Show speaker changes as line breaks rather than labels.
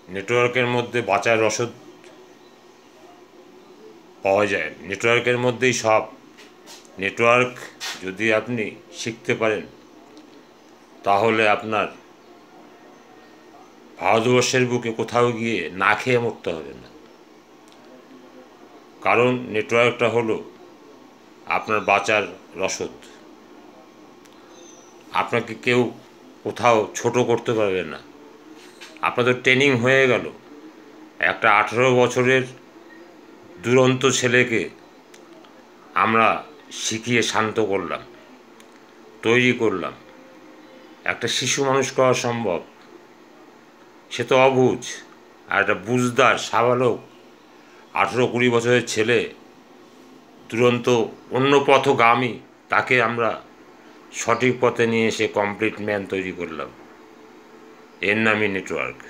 নেটওয়ার্কের মধ্যে বাঁচার রসদ পাওয়া যায়, নেটওয়ার্কের মধ্যেই সব। নেটওয়ার্ক যদি আপনি শিখতে পারেন তাহলে আপনার ভারতবর্ষের বুকে কোথাও গিয়ে না খেয়ে মরতে হবে না। কারণ নেটওয়ার্কটা হলো আপনার বাঁচার রসদ। আপনাকে কেউ কোথাও ছোট করতে পারবে না। আপনাদের ট্রেনিং হয়ে গেল, একটা 18 বছরের দুরন্ত ছেলেকে আমরা শিখিয়ে শান্ত করলাম, তৈরি করলাম। একটা শিশু মানুষ করা সম্ভব, সে তো অবুঝ। আর একটা বুঝদার সাবালক 18-20 বছরের ছেলে, দুরন্ত অন্য পথগামী, তাকে আমরা সঠিক পথে নিয়ে এসে কমপ্লিট ম্যান তৈরি করলাম। এর নামই নেটওয়ার্ক।